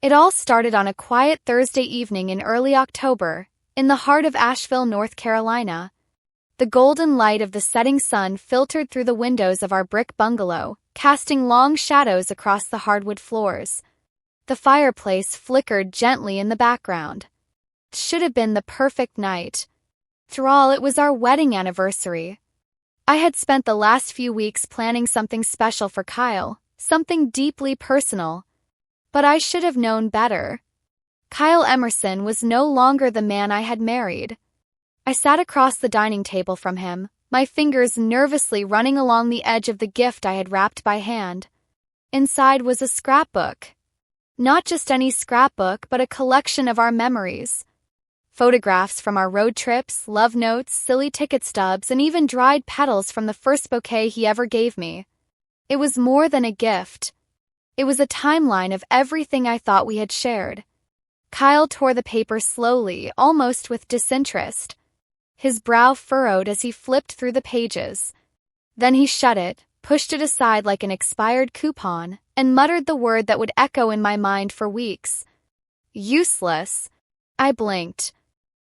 It all started on a quiet Thursday evening in early October, in the heart of Asheville, North Carolina. The golden light of the setting sun filtered through the windows of our brick bungalow, casting long shadows across the hardwood floors. The fireplace flickered gently in the background. It should have been the perfect night. After all, it was our wedding anniversary. I had spent the last few weeks planning something special for Kyle, something deeply personal. But I should have known better. Kyle Emerson was no longer the man I had married. I sat across the dining table from him, my fingers nervously running along the edge of the gift I had wrapped by hand. Inside was a scrapbook. Not just any scrapbook, but a collection of our memories. Photographs from our road trips, love notes, silly ticket stubs, and even dried petals from the first bouquet he ever gave me. It was more than a gift. It was a timeline of everything I thought we had shared. Kyle tore the paper slowly, almost with disinterest. His brow furrowed as he flipped through the pages. Then he shut it, pushed it aside like an expired coupon, and muttered the word that would echo in my mind for weeks. Useless. I blinked.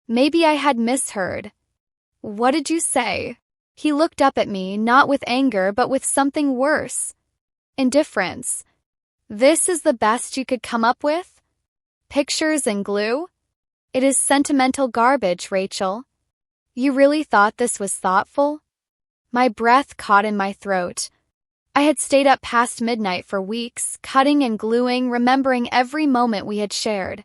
Maybe I had misheard. What did you say? He looked up at me, not with anger, but with something worse. Indifference. This is the best you could come up with? Pictures and glue? It is sentimental garbage, Rachel. You really thought this was thoughtful? My breath caught in my throat. I had stayed up past midnight for weeks, cutting and gluing, remembering every moment we had shared.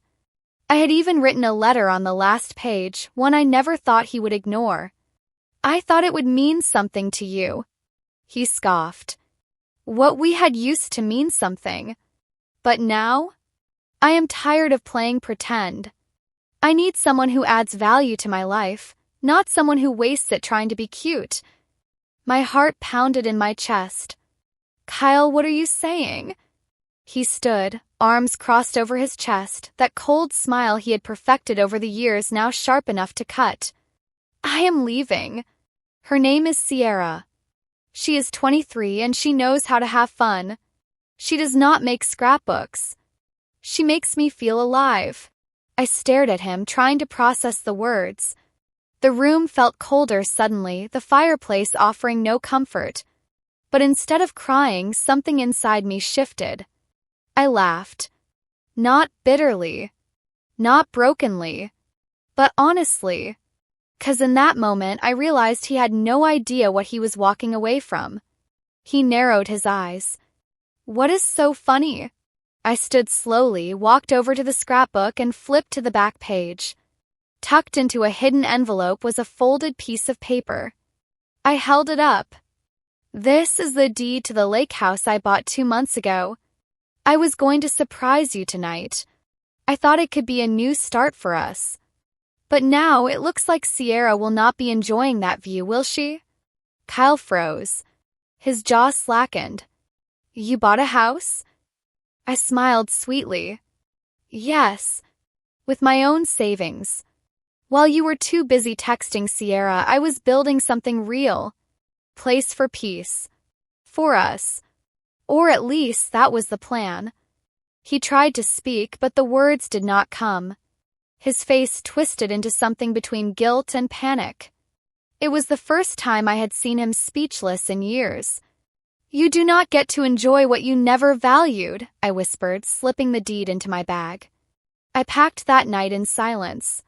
I had even written a letter on the last page, one I never thought he would ignore. I thought it would mean something to you. He scoffed. What we had used to mean something. But now? I am tired of playing pretend. I need someone who adds value to my life, not someone who wastes it trying to be cute. My heart pounded in my chest. Kyle, what are you saying? He stood, arms crossed over his chest, that cold smile he had perfected over the years now sharp enough to cut. I am leaving. Her name is Sierra. She is 23 and she knows how to have fun. She does not make scrapbooks. She makes me feel alive. I stared at him, trying to process the words. The room felt colder suddenly, the fireplace offering no comfort. But instead of crying, something inside me shifted. I laughed. Not bitterly. Not brokenly. But honestly. 'Cause in that moment I realized he had no idea what he was walking away from. He narrowed his eyes. What is so funny? I stood slowly, walked over to the scrapbook and flipped to the back page. Tucked into a hidden envelope was a folded piece of paper. I held it up. This is the deed to the lake house I bought 2 months ago. I was going to surprise you tonight. I thought it could be a new start for us. But now it looks like Sierra will not be enjoying that view, will she? Kyle froze. His jaw slackened. You bought a house? I smiled sweetly. Yes. With my own savings. While you were too busy texting Sierra, I was building something real. Place for peace. For us. Or at least that was the plan. He tried to speak, but the words did not come. His face twisted into something between guilt and panic. It was the first time I had seen him speechless in years. You do not get to enjoy what you never valued, I whispered, slipping the deed into my bag. I packed that night in silence.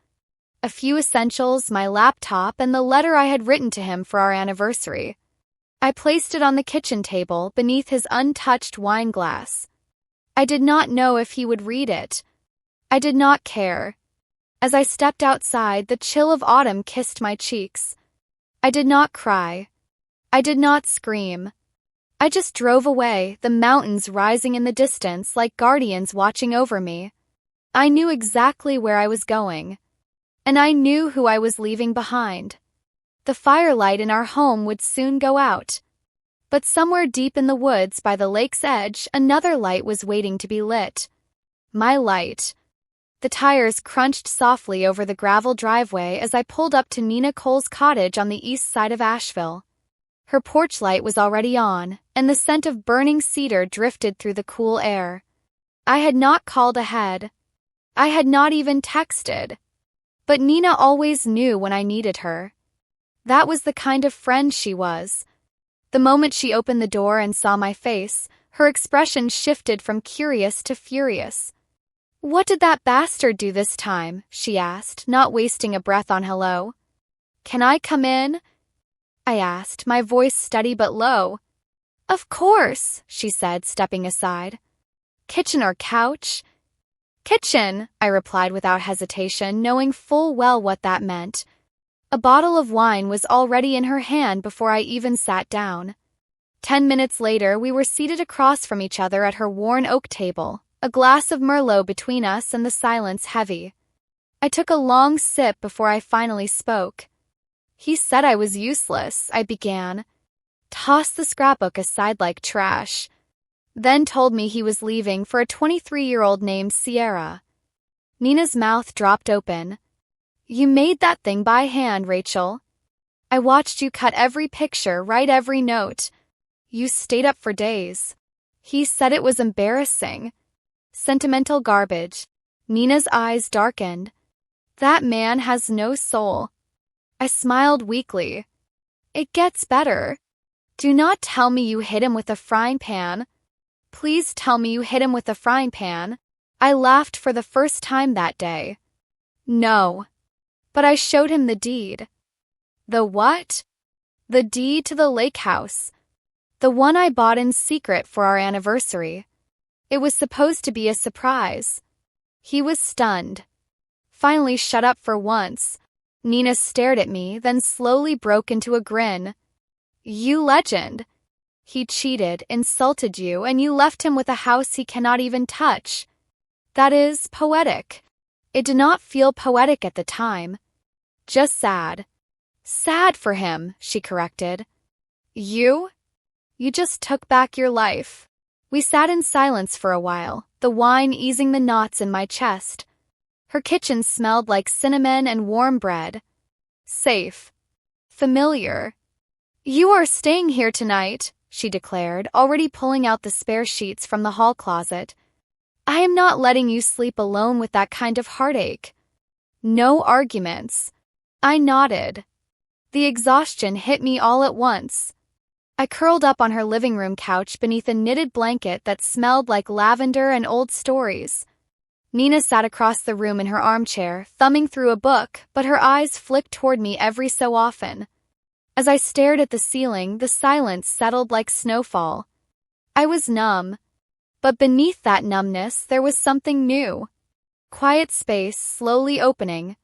A few essentials, my laptop, and the letter I had written to him for our anniversary. I placed it on the kitchen table beneath his untouched wine glass. I did not know if he would read it. I did not care. As I stepped outside, the chill of autumn kissed my cheeks. I did not cry. I did not scream. I just drove away, the mountains rising in the distance like guardians watching over me. I knew exactly where I was going. And I knew who I was leaving behind. The firelight in our home would soon go out. But somewhere deep in the woods by the lake's edge, another light was waiting to be lit. My light. The tires crunched softly over the gravel driveway as I pulled up to Nina Cole's cottage on the east side of Asheville. Her porch light was already on, and the scent of burning cedar drifted through the cool air. I had not called ahead. I had not even texted. But Nina always knew when I needed her. That was the kind of friend she was. The moment she opened the door and saw my face, her expression shifted from curious to furious. "What did that bastard do this time?" she asked, not wasting a breath on hello. "Can I come in?" I asked, my voice steady but low. "Of course," she said, stepping aside. "Kitchen or couch?" "Kitchen," I replied without hesitation, knowing full well what that meant. A bottle of wine was already in her hand before I even sat down. 10 minutes later, we were seated across from each other at her worn oak table, a glass of Merlot between us and the silence heavy. I took a long sip before I finally spoke. "He said I was useless," I began. "Tossed the scrapbook aside like trash. Then told me he was leaving for a 23-year-old named Sierra." Nina's mouth dropped open. "You made that thing by hand, Rachel. I watched you cut every picture, write every note. You stayed up for days. He said it was embarrassing. Sentimental garbage." Nina's eyes darkened. "That man has no soul." I smiled weakly. "It gets better. Do not tell me you hit him with a frying pan. Please tell me you hit him with a frying pan." I laughed for the first time that day. "No. But I showed him the deed." "The what?" "The deed to the lake house. The one I bought in secret for our anniversary. It was supposed to be a surprise." He was stunned. "Finally shut up for once." Nina stared at me, then slowly broke into a grin. "You legend. He cheated, insulted you, and you left him with a house he cannot even touch. That is poetic." It did not feel poetic at the time. Just sad. "Sad for him," she corrected. "You? You just took back your life." We sat in silence for a while, the wine easing the knots in my chest. Her kitchen smelled like cinnamon and warm bread. Safe. Familiar. "You are staying here tonight," she declared, already pulling out the spare sheets from the hall closet. "I am not letting you sleep alone with that kind of heartache." No arguments. I nodded. The exhaustion hit me all at once. I curled up on her living room couch beneath a knitted blanket that smelled like lavender and old stories. Nina sat across the room in her armchair, thumbing through a book, but her eyes flicked toward me every so often. As I stared at the ceiling, the silence settled like snowfall. I was numb. But beneath that numbness, there was something new. Quiet space slowly opening.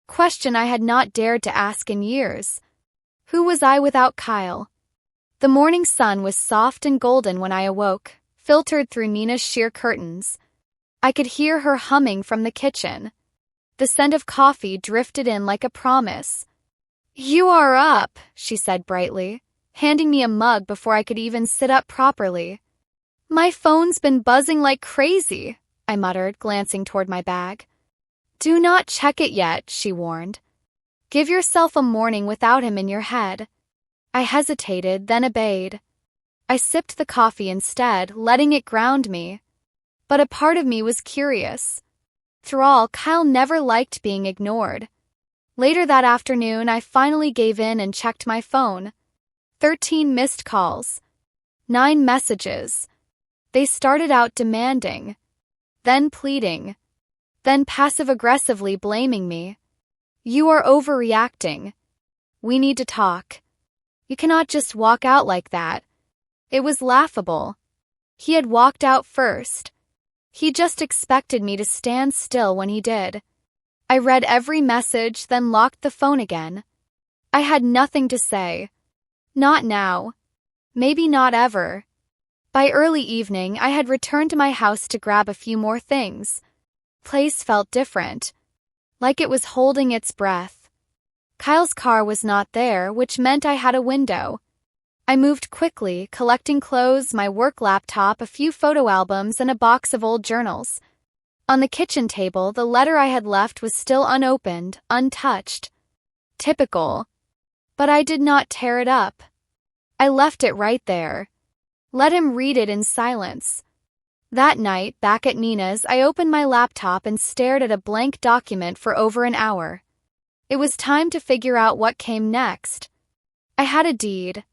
Question I had not dared to ask in years. Who was I without Kyle? The morning sun was soft and golden when I awoke, filtered through Nina's sheer curtains. I could hear her humming from the kitchen. The scent of coffee drifted in like a promise. "You are up," she said brightly, handing me a mug before I could even sit up properly. "My phone's been buzzing like crazy," I muttered, glancing toward my bag. "Do not check it yet," she warned. "Give yourself a morning without him in your head." I hesitated, then obeyed. I sipped the coffee instead, letting it ground me. But a part of me was curious. After all, Kyle never liked being ignored. Later that afternoon, I finally gave in and checked my phone. 13 missed calls. 9 messages. They started out demanding, then pleading, then passive-aggressively blaming me. "You are overreacting. We need to talk. You cannot just walk out like that." It was laughable. He had walked out first. He just expected me to stand still when he did. I read every message, then locked the phone again. I had nothing to say. Not now. Maybe not ever. By early evening, I had returned to my house to grab a few more things. Place felt different, like it was holding its breath. Kyle's car was not there, which meant I had a window. I moved quickly, collecting clothes, my work laptop, a few photo albums, and a box of old journals. On the kitchen table, the letter I had left was still unopened, untouched. Typical. But I did not tear it up. I left it right there. Let him read it in silence. That night, back at Nina's, I opened my laptop and stared at a blank document for over an hour. It was time to figure out what came next. I had a deed,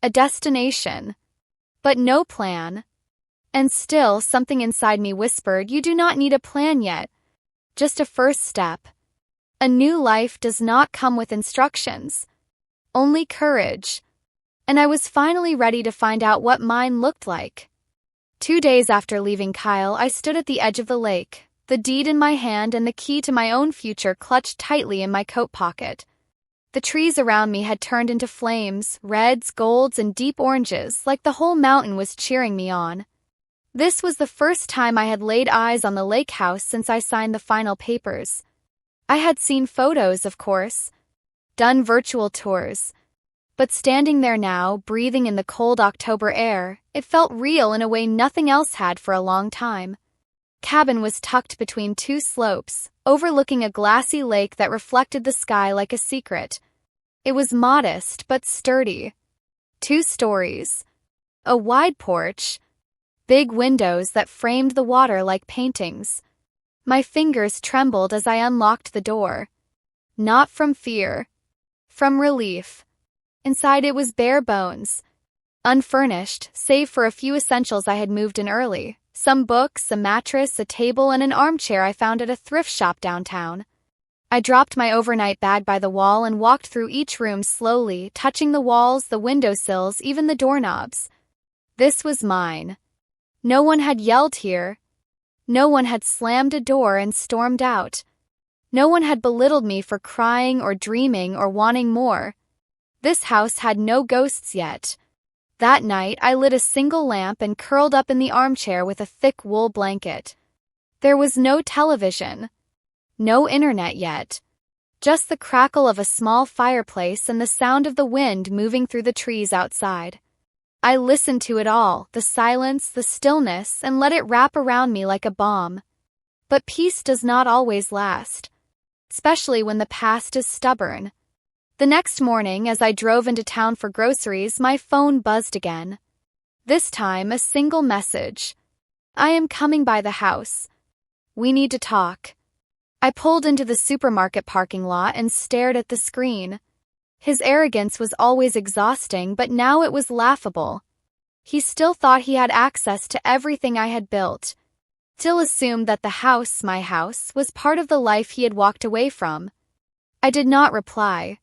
a destination, but no plan. And still, something inside me whispered, "You do not need a plan yet. Just a first step." A new life does not come with instructions, only courage. And I was finally ready to find out what mine looked like. 2 days after leaving Kyle, I stood at the edge of the lake, the deed in my hand and the key to my own future clutched tightly in my coat pocket. The trees around me had turned into flames, reds, golds, and deep oranges, like the whole mountain was cheering me on. This was the first time I had laid eyes on the lake house since I signed the final papers. I had seen photos, of course, done virtual tours, but standing there now, breathing in the cold October air, it felt real in a way nothing else had for a long time. Cabin was tucked between two slopes, overlooking a glassy lake that reflected the sky like a secret. It was modest but sturdy. 2 stories, a wide porch, big windows that framed the water like paintings. My fingers trembled as I unlocked the door. Not from fear, from relief. Inside it was bare bones, unfurnished, save for a few essentials I had moved in early. Some books, a mattress, a table, and an armchair I found at a thrift shop downtown. I dropped my overnight bag by the wall and walked through each room slowly, touching the walls, the windowsills, even the doorknobs. This was mine. No one had yelled here. No one had slammed a door and stormed out. No one had belittled me for crying or dreaming or wanting more. This house had no ghosts yet. That night, I lit a single lamp and curled up in the armchair with a thick wool blanket. There was no television, no internet yet, just the crackle of a small fireplace and the sound of the wind moving through the trees outside. I listened to it all, the silence, the stillness, and let it wrap around me like a balm. But peace does not always last, especially when the past is stubborn. The next morning, as I drove into town for groceries, my phone buzzed again. This time, a single message. "I am coming by the house. We need to talk." I pulled into the supermarket parking lot and stared at the screen. His arrogance was always exhausting, but now it was laughable. He still thought he had access to everything I had built. Still assumed that the house, my house, was part of the life he had walked away from. I did not reply.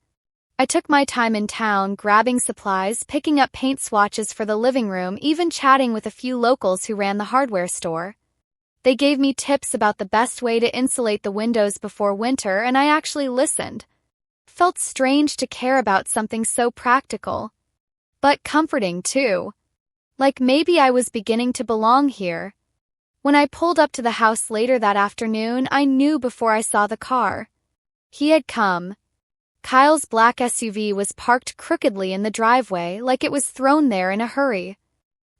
I took my time in town, grabbing supplies, picking up paint swatches for the living room, even chatting with a few locals who ran the hardware store. They gave me tips about the best way to insulate the windows before winter, and I actually listened. Felt strange to care about something so practical. But comforting, too. Like maybe I was beginning to belong here. When I pulled up to the house later that afternoon, I knew before I saw the car. He had come. Kyle's black SUV was parked crookedly in the driveway, like it was thrown there in a hurry.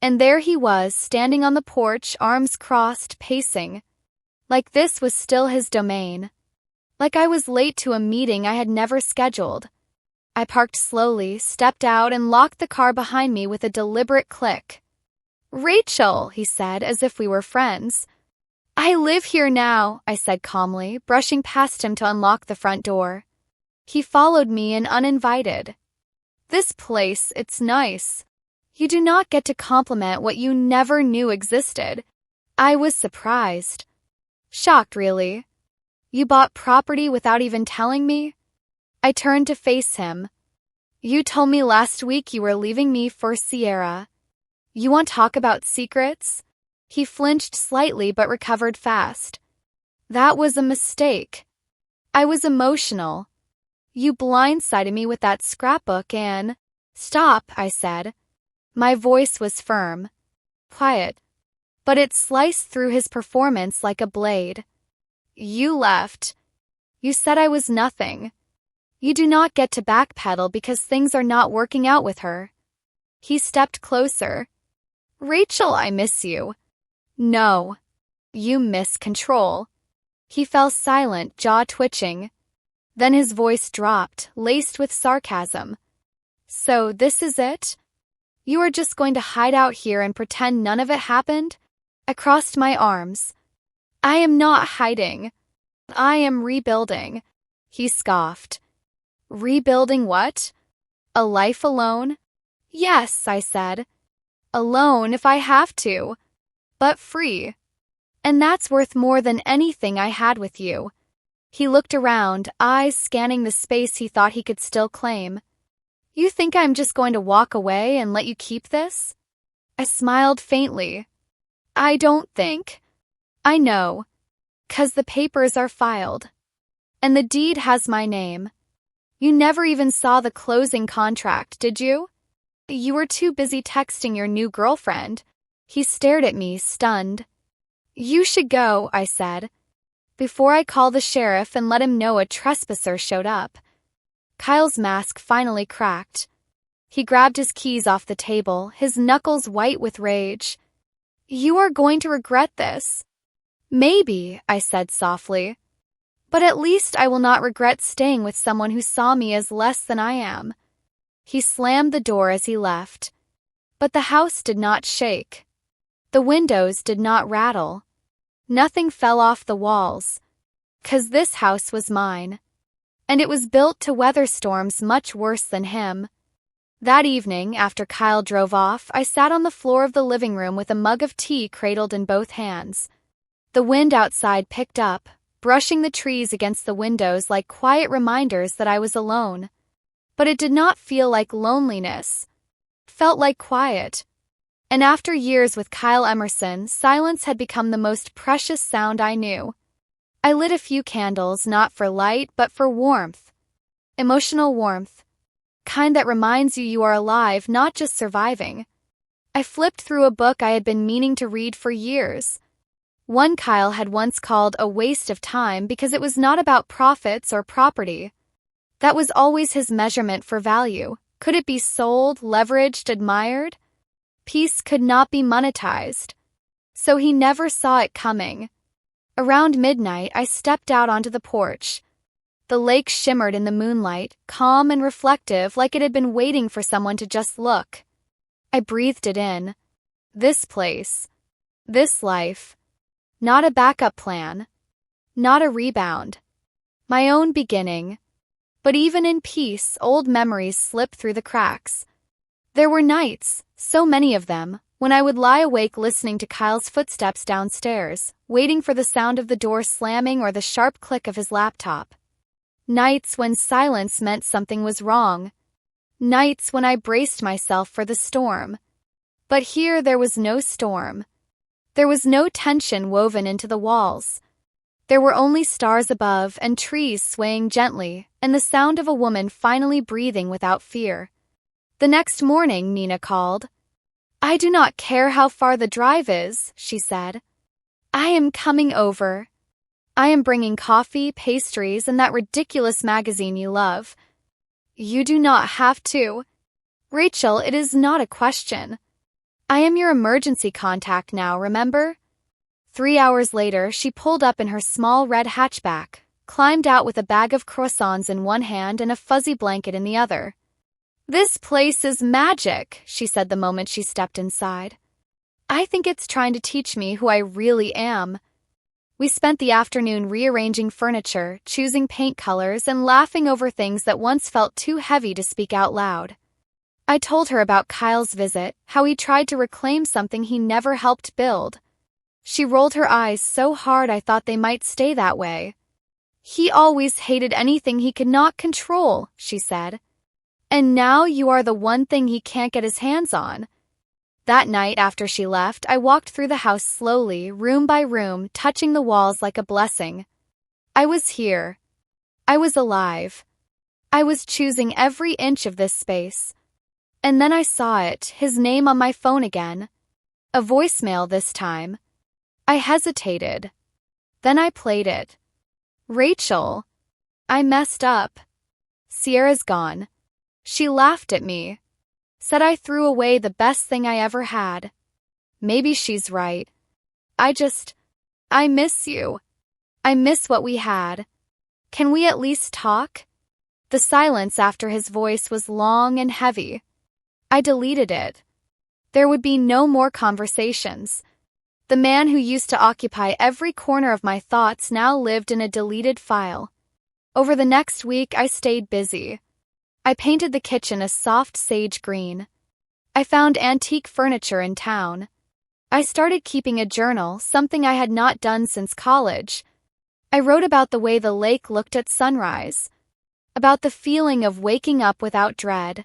And there he was, standing on the porch, arms crossed, pacing. Like this was still his domain. Like I was late to a meeting I had never scheduled. I parked slowly, stepped out, and locked the car behind me with a deliberate click. "Rachel," he said, as if we were friends. "I live here now," I said calmly, brushing past him to unlock the front door. He followed me in uninvited. "This place, it's nice. You do not get to compliment what you never knew existed." I was surprised. Shocked, really. "You bought property without even telling me?" I turned to face him. "You told me last week you were leaving me for Sierra. You want to talk about secrets?" He flinched slightly but recovered fast. "That was a mistake. I was emotional. You blindsided me with that scrapbook and—" "Stop," I said. My voice was firm, quiet, but it sliced through his performance like a blade. "You left. You said I was nothing. You do not get to backpedal because things are not working out with her." He stepped closer. "Rachel, I miss you." "No. You miss control." He fell silent, jaw twitching. Then his voice dropped, laced with sarcasm. "So this is it? You are just going to hide out here and pretend none of it happened?" I crossed my arms. I am not hiding. I am rebuilding. He scoffed. Rebuilding what? A life alone? Yes, I said. Alone if I have to. But free. And that's worth more than anything I had with you. He looked around, eyes scanning the space he thought he could still claim. You think I'm just going to walk away and let you keep this? I smiled faintly. I don't think. I know. 'Cause the papers are filed. And the deed has my name. You never even saw the closing contract, did you? You were too busy texting your new girlfriend. He stared at me, stunned. You should go, I said, before I call the sheriff and let him know a trespasser showed up. Kyle's mask finally cracked. He grabbed his keys off the table, his knuckles white with rage. You are going to regret this. Maybe, I said softly. But at least I will not regret staying with someone who saw me as less than I am. He slammed the door as he left. But the house did not shake. The windows did not rattle. Nothing fell off the walls. 'Cause this house was mine. And it was built to weather storms much worse than him. That evening, after Kyle drove off, I sat on the floor of the living room with a mug of tea cradled in both hands. The wind outside picked up, brushing the trees against the windows like quiet reminders that I was alone. But it did not feel like loneliness. It felt like quiet. And after years with Kyle Emerson, silence had become the most precious sound I knew. I lit a few candles, not for light, but for warmth. Emotional warmth. Kind that reminds you are alive, not just surviving. I flipped through a book I had been meaning to read for years. One Kyle had once called a waste of time because it was not about profits or property. That was always his measurement for value. Could it be sold, leveraged, admired? Peace could not be monetized. So he never saw it coming. Around midnight, I stepped out onto the porch. The lake shimmered in the moonlight, calm and reflective, like it had been waiting for someone to just look. I breathed it in. This place. This life. Not a backup plan. Not a rebound. My own beginning. But even in peace, old memories slip through the cracks. There were nights, so many of them, when I would lie awake listening to Kyle's footsteps downstairs, waiting for the sound of the door slamming or the sharp click of his laptop. Nights when silence meant something was wrong. Nights when I braced myself for the storm. But here there was no storm. There was no tension woven into the walls. There were only stars above and trees swaying gently, and the sound of a woman finally breathing without fear. The next morning, Nina called. I do not care how far the drive is, she said. I am coming over. I am bringing coffee, pastries, and that ridiculous magazine you love. You do not have to. Rachel, it is not a question. I am your emergency contact now, remember? 3 hours later, she pulled up in her small red hatchback, climbed out with a bag of croissants in one hand and a fuzzy blanket in the other. This place is magic, she said the moment she stepped inside. I think it's trying to teach me who I really am. We spent the afternoon rearranging furniture, choosing paint colors, and laughing over things that once felt too heavy to speak out loud. I told her about Kyle's visit, how he tried to reclaim something he never helped build. She rolled her eyes so hard I thought they might stay that way. He always hated anything he could not control, she said. And now you are the one thing he can't get his hands on. That night after she left, I walked through the house slowly, room by room, touching the walls like a blessing. I was here. I was alive. I was choosing every inch of this space. And then I saw it, his name on my phone again. A voicemail this time. I hesitated. Then I played it. Rachel. I messed up. Sierra's gone. She laughed at me. Said I threw away the best thing I ever had. Maybe she's right. I miss you. I miss what we had. Can we at least talk? The silence after his voice was long and heavy. I deleted it. There would be no more conversations. The man who used to occupy every corner of my thoughts now lived in a deleted file. Over the next week, I stayed busy. I painted the kitchen a soft sage green. I found antique furniture in town. I started keeping a journal, something I had not done since college. I wrote about the way the lake looked at sunrise, about the feeling of waking up without dread,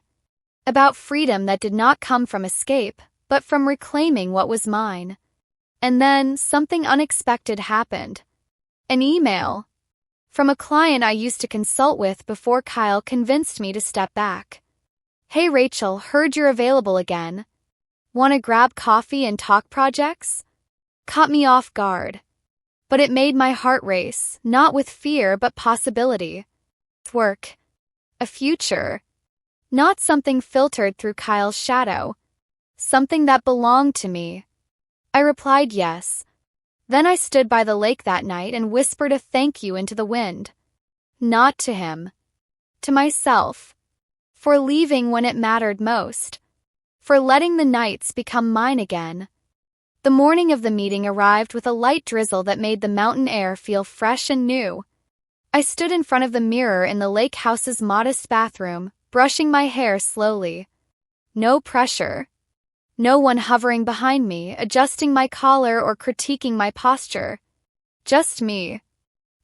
about freedom that did not come from escape, but from reclaiming what was mine. And then something unexpected happened. An email from a client I used to consult with before Kyle convinced me to step back. "Hey Rachel, heard you're available again. Want to grab coffee and talk projects?" Caught me off guard. But it made my heart race, not with fear but possibility. Work. A future. Not something filtered through Kyle's shadow. Something that belonged to me. I replied yes. Then I stood by the lake that night and whispered a thank you into the wind. Not to him. To myself. For leaving when it mattered most. For letting the nights become mine again. The morning of the meeting arrived with a light drizzle that made the mountain air feel fresh and new. I stood in front of the mirror in the lake house's modest bathroom, brushing my hair slowly. No pressure. No one hovering behind me, adjusting my collar or critiquing my posture. Just me.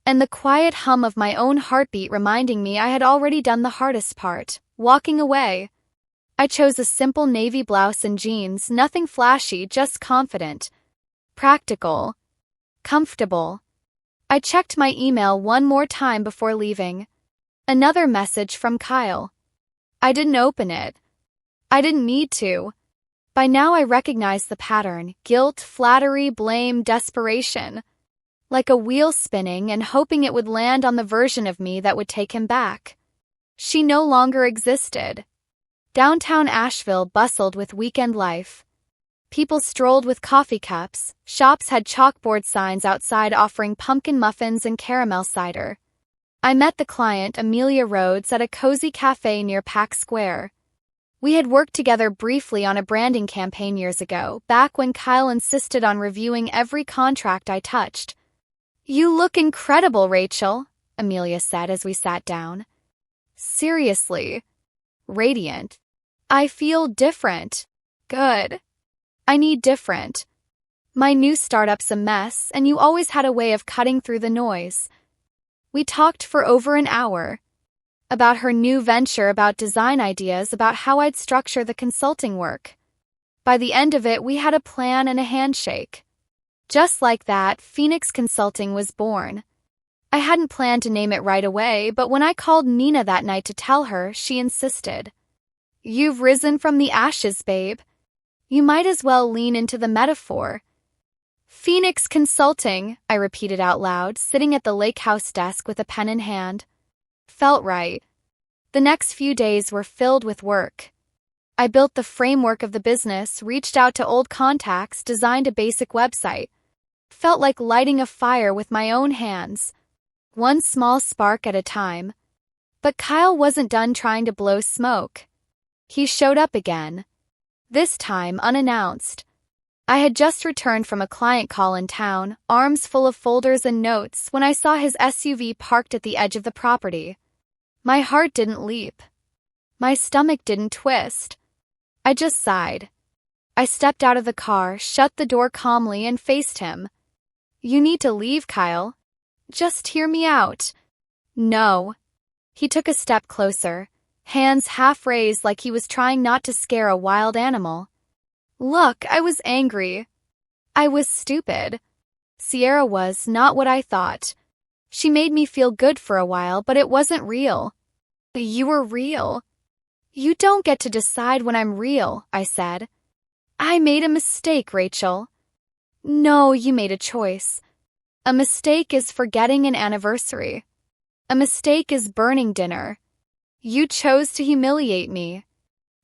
And the quiet hum of my own heartbeat reminding me I had already done the hardest part, walking away. I chose a simple navy blouse and jeans, nothing flashy, just confident. Practical. Comfortable. I checked my email one more time before leaving. Another message from Kyle. I didn't open it. I didn't need to. By now I recognized the pattern: guilt, flattery, blame, desperation. Like a wheel spinning and hoping it would land on the version of me that would take him back. She no longer existed. Downtown Asheville bustled with weekend life. People strolled with coffee cups, shops had chalkboard signs outside offering pumpkin muffins and caramel cider. I met the client, Amelia Rhodes, at a cozy cafe near Pack Square. We had worked together briefly on a branding campaign years ago, back when Kyle insisted on reviewing every contract I touched. "You look incredible, Rachel," Amelia said as we sat down. "Seriously." Radiant. "I feel different." "Good. I need different. My new startup's a mess, and you always had a way of cutting through the noise." We talked for over an hour. About her new venture, about design ideas, about how I'd structure the consulting work. By the end of it, we had a plan and a handshake. Just like that, Phoenix Consulting was born. I hadn't planned to name it right away, but when I called Nina that night to tell her, she insisted. "You've risen from the ashes, babe. You might as well lean into the metaphor." "Phoenix Consulting," I repeated out loud, sitting at the lake house desk with a pen in hand. Felt right. The next few days were filled with work. I built the framework of the business, reached out to old contacts, designed a basic website. Felt like lighting a fire with my own hands. One small spark at a time. But Kyle wasn't done trying to blow smoke. He showed up again. This time unannounced. I had just returned from a client call in town, arms full of folders and notes, when I saw his SUV parked at the edge of the property. My heart didn't leap. My stomach didn't twist. I just sighed. I stepped out of the car, shut the door calmly, and faced him. "You need to leave, Kyle. Just hear me out." "No." He took a step closer, hands half raised like he was trying not to scare a wild animal. "Look, I was angry. I was stupid. Sierra was not what I thought. She made me feel good for a while, but it wasn't real." "You were real." "You don't get to decide when I'm real," I said. "I made a mistake, Rachel." "No, you made a choice. A mistake is forgetting an anniversary. A mistake is burning dinner. You chose to humiliate me.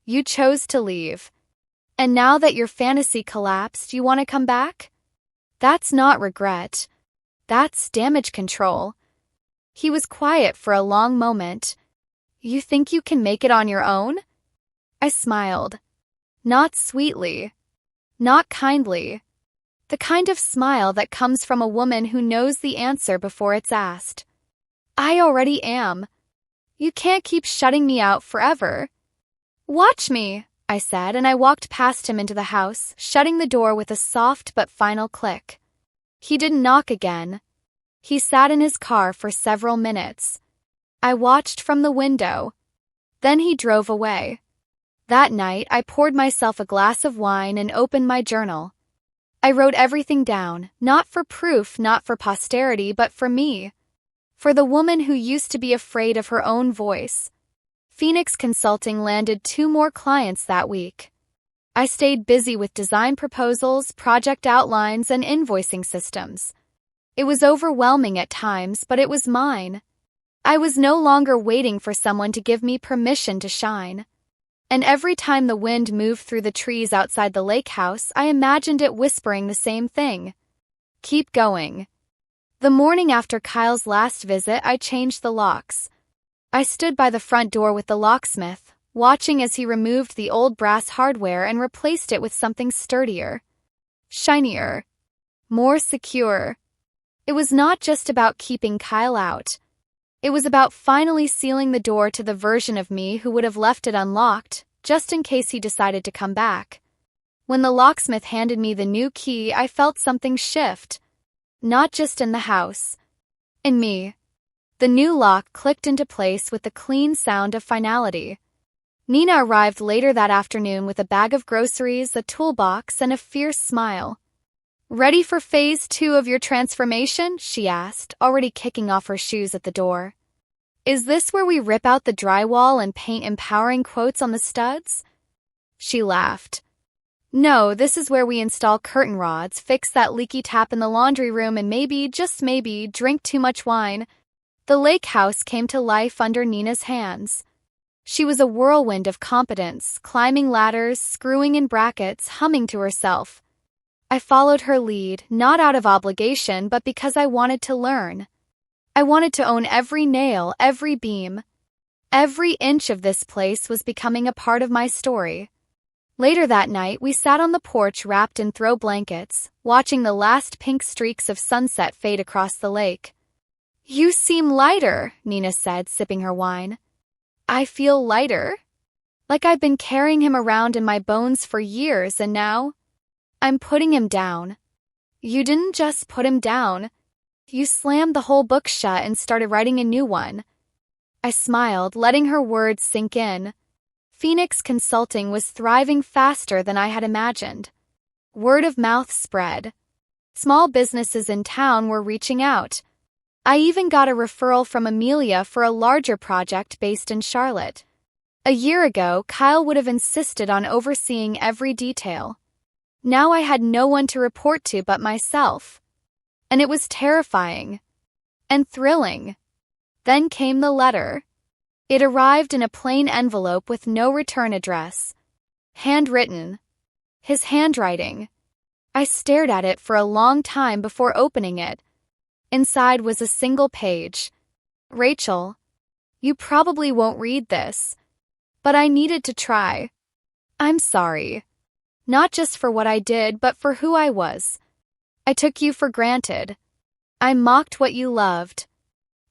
You chose to leave. And now that your fantasy collapsed, you want to come back? That's not regret. That's damage control." He was quiet for a long moment. "You think you can make it on your own?" I smiled. Not sweetly. Not kindly. The kind of smile that comes from a woman who knows the answer before it's asked. I already am. You can't keep shutting me out forever. Watch me, I said, and I walked past him into the house, shutting the door with a soft but final click. He didn't knock again. He sat in his car for several minutes. I watched from the window. Then he drove away. That night, I poured myself a glass of wine and opened my journal. I wrote everything down, not for proof, not for posterity, but for me. For the woman who used to be afraid of her own voice. Phoenix Consulting landed 2 more clients that week. I stayed busy with design proposals, project outlines, and invoicing systems. It was overwhelming at times, but it was mine. I was no longer waiting for someone to give me permission to shine. And every time the wind moved through the trees outside the lake house, I imagined it whispering the same thing. Keep going. The morning after Kyle's last visit, I changed the locks. I stood by the front door with the locksmith, watching as he removed the old brass hardware and replaced it with something sturdier, shinier, more secure. It was not just about keeping Kyle out. It was about finally sealing the door to the version of me who would have left it unlocked, just in case he decided to come back. When the locksmith handed me the new key, I felt something shift. Not just in the house. In me. The new lock clicked into place with the clean sound of finality. Nina arrived later that afternoon with a bag of groceries, a toolbox, and a fierce smile. Ready for phase 2 of your transformation? She asked, already kicking off her shoes at the door. Is this where we rip out the drywall and paint empowering quotes on the studs? She laughed. No, this is where we install curtain rods, fix that leaky tap in the laundry room, and maybe, just maybe, drink too much wine. The lake house came to life under Nina's hands. She was a whirlwind of competence, climbing ladders, screwing in brackets, humming to herself. I followed her lead, not out of obligation, but because I wanted to learn. I wanted to own every nail, every beam. Every inch of this place was becoming a part of my story. Later that night, we sat on the porch wrapped in throw blankets, watching the last pink streaks of sunset fade across the lake. You seem lighter, Nina said, sipping her wine. I feel lighter. Like I've been carrying him around in my bones for years, and now I'm putting him down. You didn't just put him down. You slammed the whole book shut and started writing a new one. I smiled, letting her words sink in. Phoenix Consulting was thriving faster than I had imagined. Word of mouth spread. Small businesses in town were reaching out. I even got a referral from Amelia for a larger project based in Charlotte. A year ago, Kyle would have insisted on overseeing every detail. Now I had no one to report to but myself. And it was terrifying. And thrilling. Then came the letter. It arrived in a plain envelope with no return address. Handwritten. His handwriting. I stared at it for a long time before opening it. Inside was a single page. Rachel, you probably won't read this, but I needed to try. I'm sorry. Not just for what I did, but for who I was. I took you for granted. I mocked what you loved.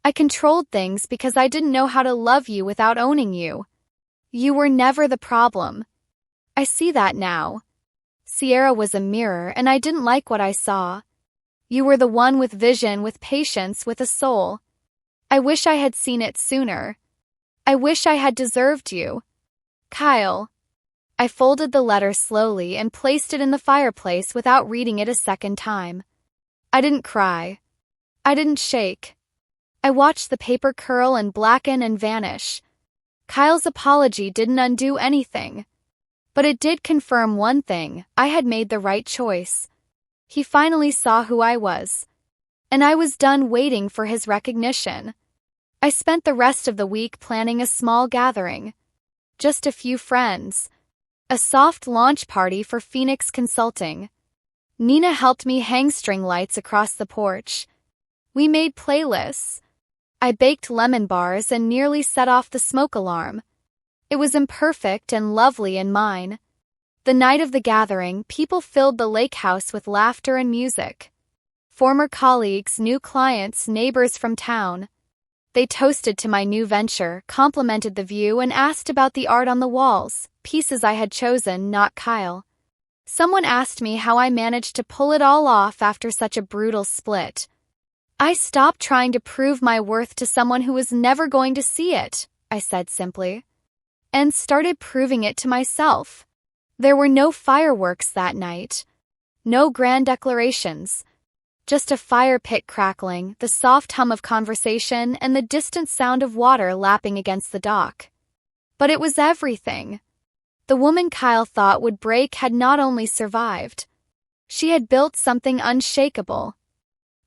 I controlled things because I didn't know how to love you without owning you. You were never the problem. I see that now. Sierra was a mirror, and I didn't like what I saw. You were the one with vision, with patience, with a soul. I wish I had seen it sooner. I wish I had deserved you. Kyle. I folded the letter slowly and placed it in the fireplace without reading it a second time. I didn't cry. I didn't shake. I watched the paper curl and blacken and vanish. Kyle's apology didn't undo anything. But it did confirm one thing: I had made the right choice. He finally saw who I was. And I was done waiting for his recognition. I spent the rest of the week planning a small gathering. Just a few friends. A soft launch party for Phoenix Consulting. Nina helped me hang string lights across the porch. We made playlists. I baked lemon bars and nearly set off the smoke alarm. It was imperfect and lovely in mine. The night of the gathering, people filled the lake house with laughter and music. Former colleagues, new clients, neighbors from town. They toasted to my new venture, complimented the view, and asked about the art on the walls, pieces I had chosen, not Kyle. Someone asked me how I managed to pull it all off after such a brutal split. I stopped trying to prove my worth to someone who was never going to see it, I said simply, and started proving it to myself. There were no fireworks that night. No grand declarations. Just a fire pit crackling, the soft hum of conversation, and the distant sound of water lapping against the dock. But it was everything. The woman Kyle thought would break had not only survived. She had built something unshakable.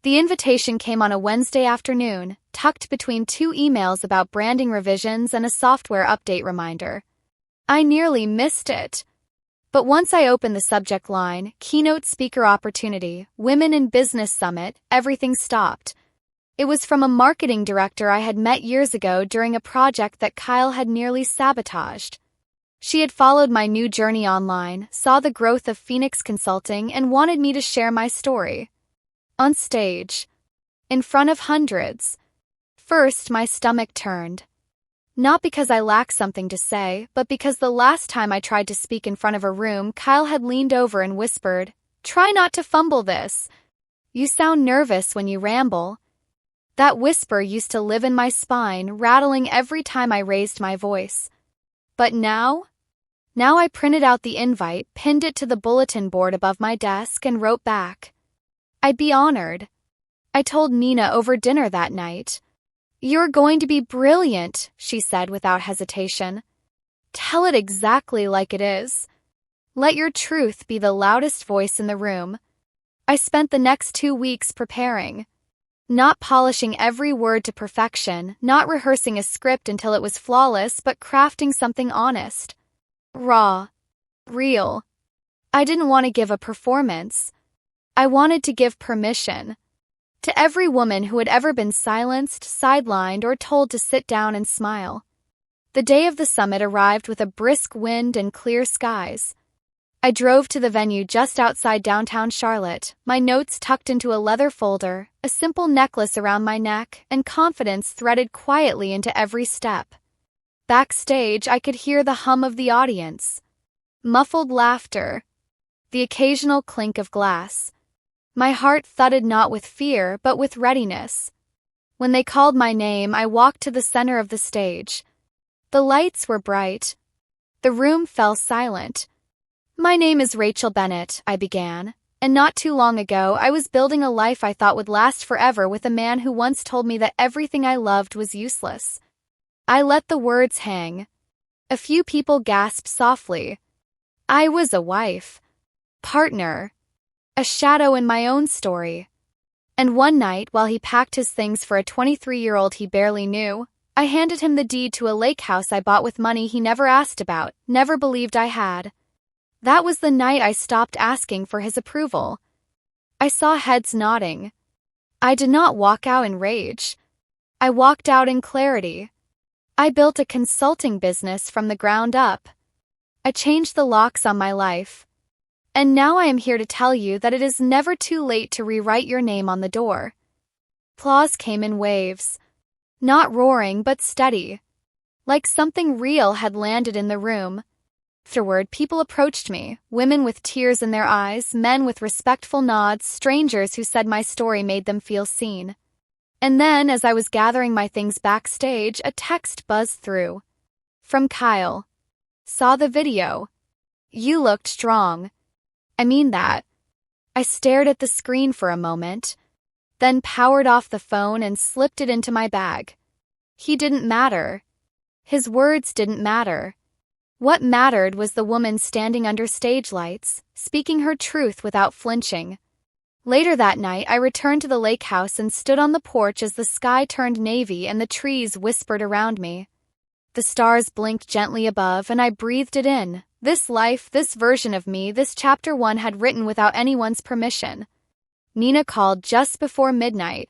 The invitation came on a Wednesday afternoon, tucked between 2 emails about branding revisions and a software update reminder. I nearly missed it. But once I opened the subject line, keynote speaker opportunity, Women in Business Summit, everything stopped. It was from a marketing director I had met years ago during a project that Kyle had nearly sabotaged. She had followed my new journey online, saw the growth of Phoenix Consulting, and wanted me to share my story. On stage. In front of hundreds. First, my stomach turned. Not because I lacked something to say, but because the last time I tried to speak in front of a room, Kyle had leaned over and whispered, "Try not to fumble this. You sound nervous when you ramble." That whisper used to live in my spine, rattling every time I raised my voice. But now I printed out the invite, pinned it to the bulletin board above my desk, and wrote back. I'd be honored. I told Nina over dinner that night. "You're going to be brilliant," she said without hesitation. "Tell it exactly like it is. Let your truth be the loudest voice in the room." I spent the next 2 weeks preparing. Not polishing every word to perfection, not rehearsing a script until it was flawless, but crafting something honest. Raw. Real. I didn't want to give a performance. I wanted to give permission. To every woman who had ever been silenced, sidelined, or told to sit down and smile. The day of the summit arrived with a brisk wind and clear skies. I drove to the venue just outside downtown Charlotte, my notes tucked into a leather folder, a simple necklace around my neck, and confidence threaded quietly into every step. Backstage, I could hear the hum of the audience. Muffled laughter. The occasional clink of glass. My heart thudded not with fear, but with readiness. When they called my name, I walked to the center of the stage. The lights were bright. The room fell silent. "My name is Rachel Bennett," I began, "and not too long ago I was building a life I thought would last forever with a man who once told me that everything I loved was useless." I let the words hang. A few people gasped softly. I was a wife. Partner. A shadow in my own story. And one night, while he packed his things for a 23-year-old he barely knew, I handed him the deed to a lake house I bought with money he never asked about, never believed I had. That was the night I stopped asking for his approval. I saw heads nodding. I did not walk out in rage. I walked out in clarity. I built a consulting business from the ground up. I changed the locks on my life. And now I am here to tell you that it is never too late to rewrite your name on the door. Applause came in waves. Not roaring, but steady. Like something real had landed in the room. Afterward, people approached me, women with tears in their eyes, men with respectful nods, strangers who said my story made them feel seen. And then, as I was gathering my things backstage, a text buzzed through. From Kyle. Saw the video. You looked strong. I mean that. I stared at the screen for a moment, then powered off the phone and slipped it into my bag. He didn't matter. His words didn't matter. What mattered was the woman standing under stage lights, speaking her truth without flinching. Later that night, I returned to the lake house and stood on the porch as the sky turned navy and the trees whispered around me. The stars blinked gently above, and I breathed it in. This life, this version of me, this chapter 1 had written without anyone's permission. Nina called just before midnight.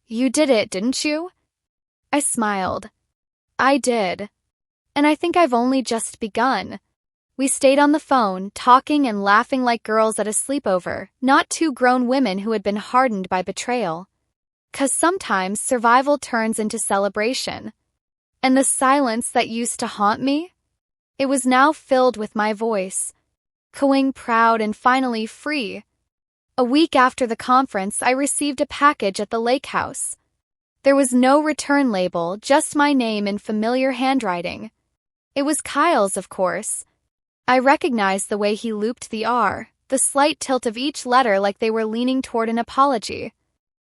You did it, didn't you? I smiled. I did. And I think I've only just begun. We stayed on the phone, talking and laughing like girls at a sleepover, not two grown women who had been hardened by betrayal. 'Cause sometimes survival turns into celebration. And the silence that used to haunt me? It was now filled with my voice, cooing proud and finally free. A week after the conference, I received a package at the lake house. There was no return label, just my name in familiar handwriting. It was Kyle's, of course. I recognized the way he looped the R, the slight tilt of each letter like they were leaning toward an apology.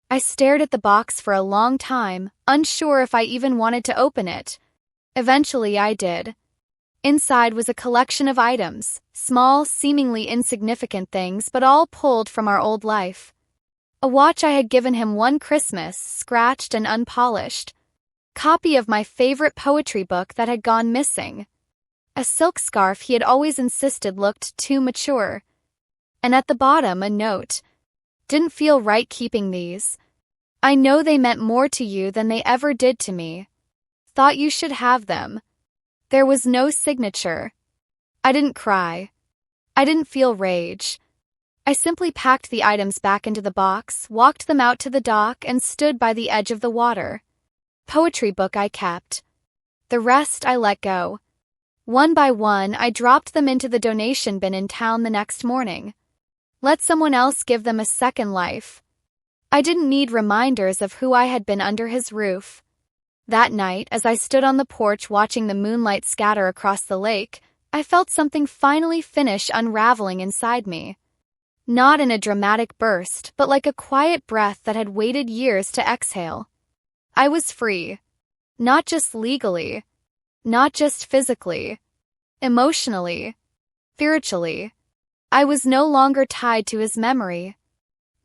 I stared at the box for a long time, unsure if I even wanted to open it. Eventually I did. Inside was a collection of items, small, seemingly insignificant things, but all pulled from our old life. A watch I had given him one Christmas, scratched and unpolished. Copy of my favorite poetry book that had gone missing. A silk scarf he had always insisted looked too mature. And at the bottom, a note. Didn't feel right keeping these. I know they meant more to you than they ever did to me. Thought you should have them. There was no signature. I didn't cry. I didn't feel rage. I simply packed the items back into the box, walked them out to the dock, and stood by the edge of the water. Poetry book I kept. The rest I let go. One by one, I dropped them into the donation bin in town the next morning. Let someone else give them a second life. I didn't need reminders of who I had been under his roof. That night, as I stood on the porch watching the moonlight scatter across the lake, I felt something finally finish unraveling inside me. Not in a dramatic burst, but like a quiet breath that had waited years to exhale. I was free. Not just legally. Not just physically. Emotionally. Spiritually. I was no longer tied to his memory.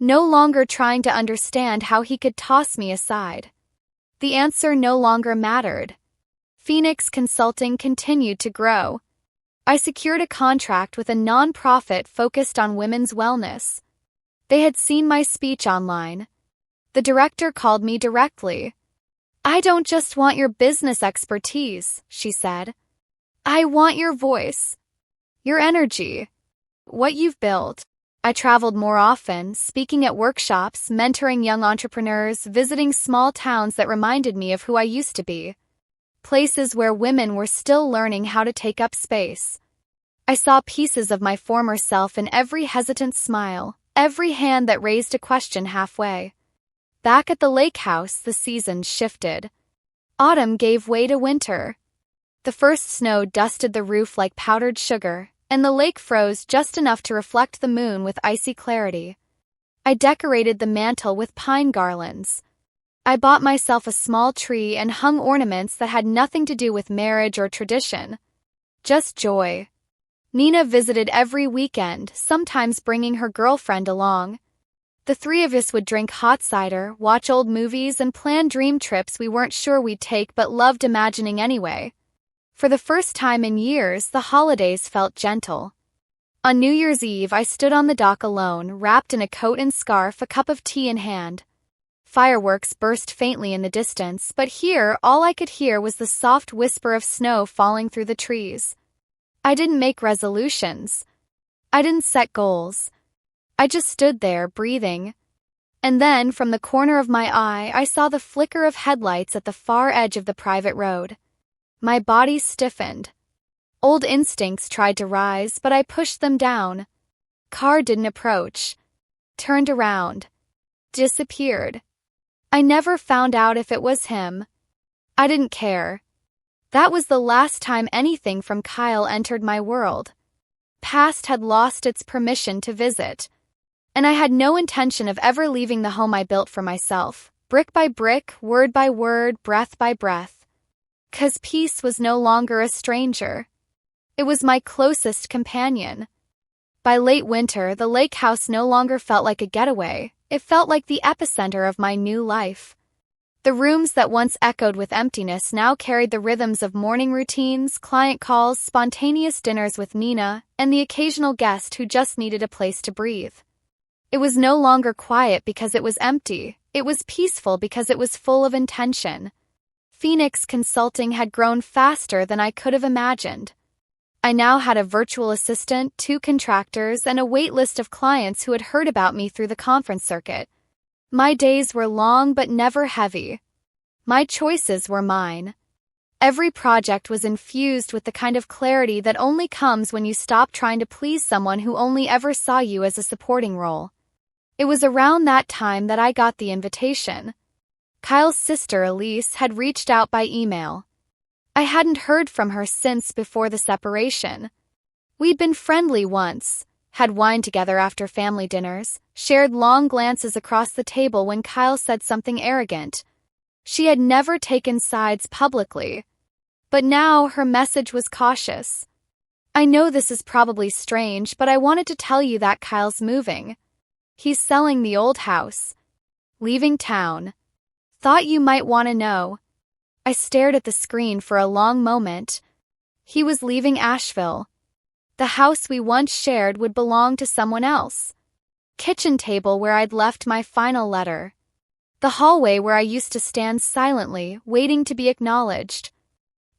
No longer trying to understand how he could toss me aside. The answer no longer mattered. Phoenix Consulting continued to grow. I secured a contract with a non-profit focused on women's wellness. They had seen my speech online. The director called me directly. "I don't just want your business expertise," she said. "I want your voice. Your energy. What you've built." I traveled more often, speaking at workshops, mentoring young entrepreneurs, visiting small towns that reminded me of who I used to be. Places where women were still learning how to take up space. I saw pieces of my former self in every hesitant smile, every hand that raised a question halfway. Back at the lake house, the seasons shifted. Autumn gave way to winter. The first snow dusted the roof like powdered sugar, and the lake froze just enough to reflect the moon with icy clarity. I decorated the mantel with pine garlands. I bought myself a small tree and hung ornaments that had nothing to do with marriage or tradition. Just joy. Nina visited every weekend, sometimes bringing her girlfriend along. The three of us would drink hot cider, watch old movies, and plan dream trips we weren't sure we'd take but loved imagining anyway. For the first time in years, the holidays felt gentle. On New Year's Eve, I stood on the dock alone, wrapped in a coat and scarf, a cup of tea in hand. Fireworks burst faintly in the distance, but here all I could hear was the soft whisper of snow falling through the trees. I didn't make resolutions. I didn't set goals. I just stood there, breathing. And then, from the corner of my eye, I saw the flicker of headlights at the far edge of the private road. My body stiffened. Old instincts tried to rise, but I pushed them down. Car didn't approach. Turned around. Disappeared. I never found out if it was him. I didn't care. That was the last time anything from Kyle entered my world. Past had lost its permission to visit. And I had no intention of ever leaving the home I built for myself, brick by brick, word by word, breath by breath. 'Cause peace was no longer a stranger. It was my closest companion. By late winter, the lake house no longer felt like a getaway. It felt like the epicenter of my new life. The rooms that once echoed with emptiness now carried the rhythms of morning routines, client calls, spontaneous dinners with Nina, and the occasional guest who just needed a place to breathe. It was no longer quiet because it was empty. It was peaceful because it was full of intention. Phoenix Consulting had grown faster than I could have imagined. I now had a virtual assistant, 2 contractors, and a wait list of clients who had heard about me through the conference circuit. My days were long but never heavy. My choices were mine. Every project was infused with the kind of clarity that only comes when you stop trying to please someone who only ever saw you as a supporting role. It was around that time that I got the invitation. Kyle's sister, Elise, had reached out by email. I hadn't heard from her since before the separation. We'd been friendly once, had wine together after family dinners, shared long glances across the table when Kyle said something arrogant. She had never taken sides publicly. But now her message was cautious. I know this is probably strange, but I wanted to tell you that Kyle's moving. He's selling the old house. Leaving town. Thought you might want to know. I stared at the screen for a long moment. He was leaving Asheville. The house we once shared would belong to someone else. Kitchen table where I'd left my final letter. The hallway where I used to stand silently, waiting to be acknowledged.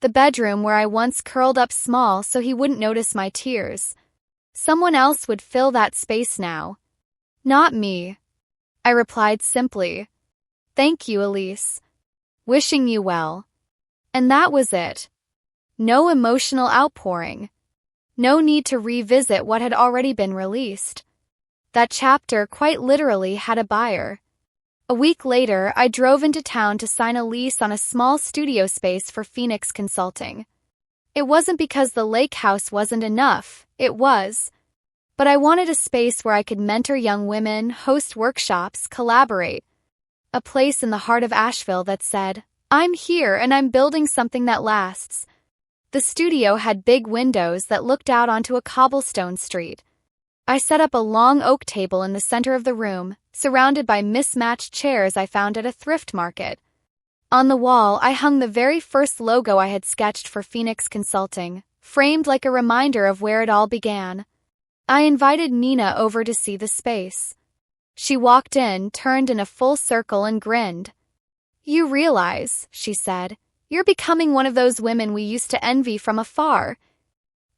The bedroom where I once curled up small so he wouldn't notice my tears. Someone else would fill that space now. Not me. I replied simply. Thank you, Elise. Wishing you well. And that was it. No emotional outpouring. No need to revisit what had already been released. That chapter quite literally had a buyer. A week later, I drove into town to sign a lease on a small studio space for Phoenix Consulting. It wasn't because the lake house wasn't enough, it was. But I wanted a space where I could mentor young women, host workshops, collaborate. A place in the heart of Asheville that said, I'm here and I'm building something that lasts. The studio had big windows that looked out onto a cobblestone street. I set up a long oak table in the center of the room, surrounded by mismatched chairs I found at a thrift market. On the wall, I hung the very first logo I had sketched for Phoenix Consulting, framed like a reminder of where it all began. I invited Nina over to see the space. She walked in, turned in a full circle and grinned. You realize, she said, you're becoming one of those women we used to envy from afar.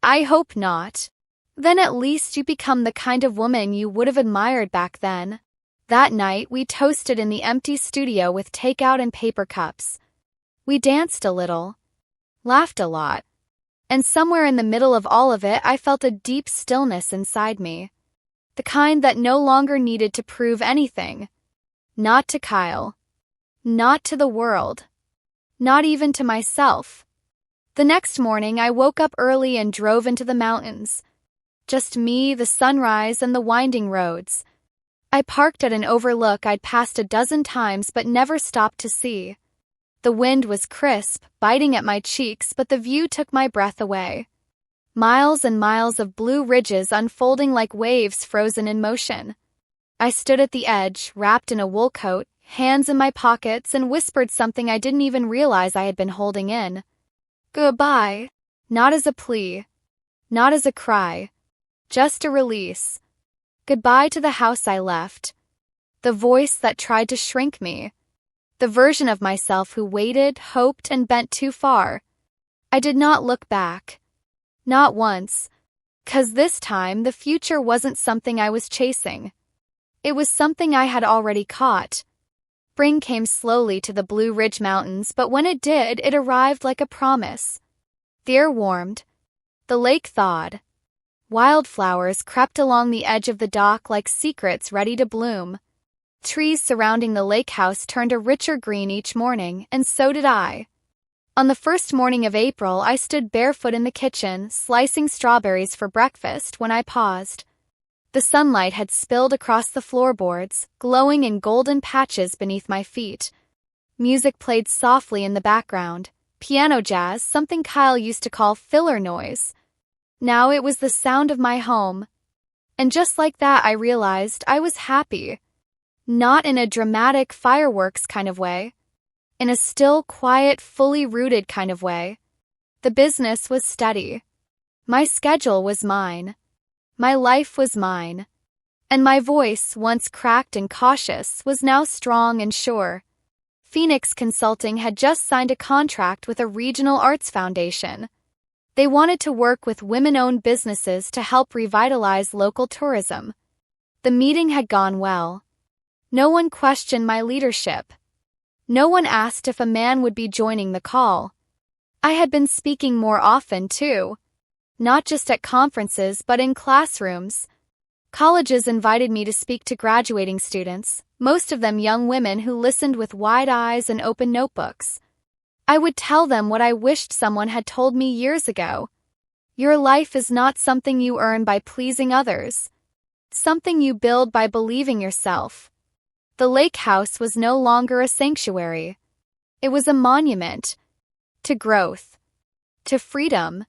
I hope not. Then at least you become the kind of woman you would have admired back then. That night, we toasted in the empty studio with takeout and paper cups. We danced a little, laughed a lot. And somewhere in the middle of all of it, I felt a deep stillness inside me. The kind that no longer needed to prove anything. Not to Kyle. Not to the world. Not even to myself. The next morning, I woke up early and drove into the mountains. Just me, the sunrise, and the winding roads. I parked at an overlook I'd passed a dozen times but never stopped to see. The wind was crisp, biting at my cheeks, but the view took my breath away. Miles and miles of blue ridges unfolding like waves frozen in motion. I stood at the edge, wrapped in a wool coat, hands in my pockets, and whispered something I didn't even realize I had been holding in. Goodbye. Not as a plea. Not as a cry. Just a release. Goodbye to the house I left. The voice that tried to shrink me. The version of myself who waited, hoped, and bent too far. I did not look back. Not once. 'Cause this time the future wasn't something I was chasing. It was something I had already caught. Spring came slowly to the Blue Ridge Mountains, but when it did, it arrived like a promise. The air warmed. The lake thawed. Wildflowers crept along the edge of the dock like secrets ready to bloom. Trees surrounding the lake house turned a richer green each morning, and so did I. On the first morning of April, I stood barefoot in the kitchen, slicing strawberries for breakfast, when I paused. The sunlight had spilled across the floorboards, glowing in golden patches beneath my feet. Music played softly in the background, piano jazz, something Kyle used to call filler noise. Now it was the sound of my home. And just like that, I realized I was happy. Not in a dramatic fireworks kind of way. In a still, quiet, fully rooted kind of way. The business was steady. My schedule was mine. My life was mine. And my voice, once cracked and cautious, was now strong and sure. Phoenix Consulting had just signed a contract with a regional arts foundation. They wanted to work with women-owned businesses to help revitalize local tourism. The meeting had gone well. No one questioned my leadership. No one asked if a man would be joining the call. I had been speaking more often, too. Not just at conferences but in classrooms. Colleges invited me to speak to graduating students, most of them young women who listened with wide eyes and open notebooks. I would tell them what I wished someone had told me years ago. Your life is not something you earn by pleasing others. Something you build by believing yourself. The lake house was no longer a sanctuary. It was a monument. To growth. To freedom.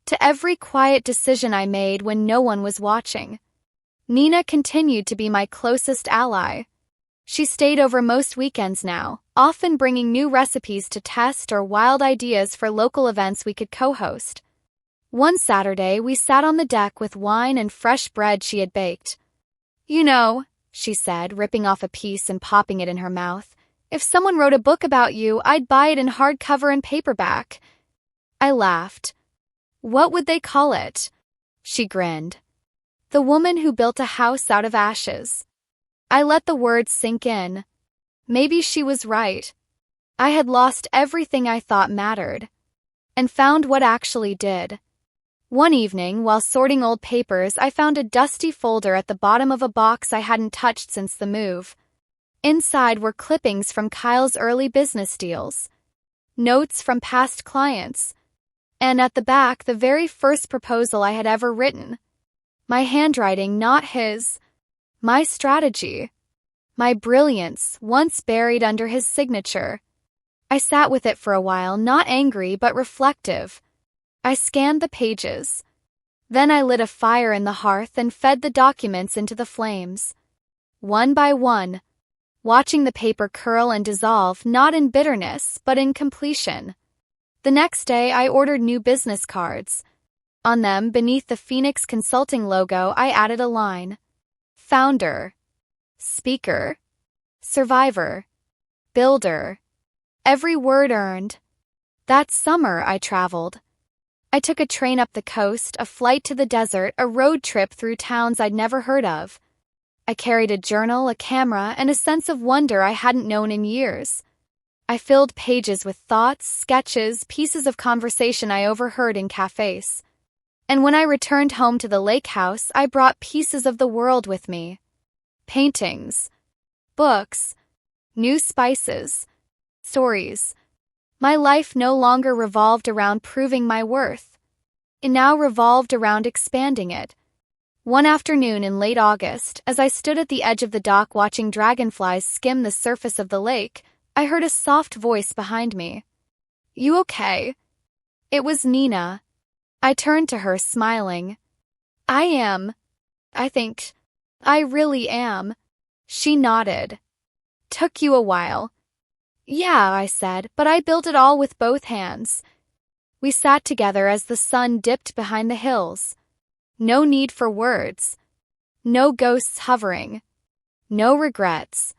To every quiet decision I made when no one was watching. Nina continued to be my closest ally. She stayed over most weekends now, often bringing new recipes to test or wild ideas for local events we could co-host. One Saturday, we sat on the deck with wine and fresh bread she had baked. You know, she said, ripping off a piece and popping it in her mouth, if someone wrote a book about you, I'd buy it in hardcover and paperback. I laughed. What would they call it? She grinned. The woman who built a house out of ashes. I let the words sink in. Maybe she was right. I had lost everything I thought mattered. And found what actually did. One evening, while sorting old papers, I found a dusty folder at the bottom of a box I hadn't touched since the move. Inside were clippings from Kyle's early business deals. Notes from past clients. And at the back, the very first proposal I had ever written. My handwriting, not his. My strategy. My brilliance, once buried under his signature. I sat with it for a while, not angry but reflective. I scanned the pages. Then I lit a fire in the hearth and fed the documents into the flames. One by one. Watching the paper curl and dissolve, not in bitterness, but in completion. The next day, I ordered new business cards. On them, beneath the Phoenix Consulting logo, I added a line. Founder. Speaker. Survivor. Builder. Every word earned. That summer, I traveled. I took a train up the coast, a flight to the desert, a road trip through towns I'd never heard of. I carried a journal, a camera, and a sense of wonder I hadn't known in years. I filled pages with thoughts, sketches, pieces of conversation I overheard in cafes. And when I returned home to the lake house, I brought pieces of the world with me. Paintings. Books. New spices. Stories. My life no longer revolved around proving my worth. It now revolved around expanding it. One afternoon in late August, as I stood at the edge of the dock watching dragonflies skim the surface of the lake, I heard a soft voice behind me. You okay? It was Nina. I turned to her, smiling. I am. I think. I really am. She nodded. Took you a while. Yeah, I said, but I built it all with both hands. We sat together as the sun dipped behind the hills. No need for words. No ghosts hovering. No regrets.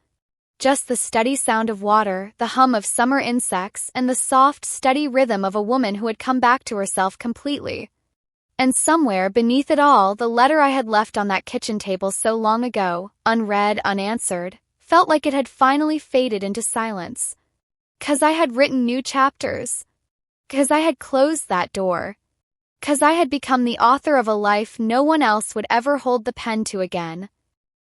Just the steady sound of water, the hum of summer insects, and the soft, steady rhythm of a woman who had come back to herself completely. And somewhere beneath it all, the letter I had left on that kitchen table so long ago, unread, unanswered, felt like it had finally faded into silence. 'Cause I had written new chapters. 'Cause I had closed that door. 'Cause I had become the author of a life no one else would ever hold the pen to again.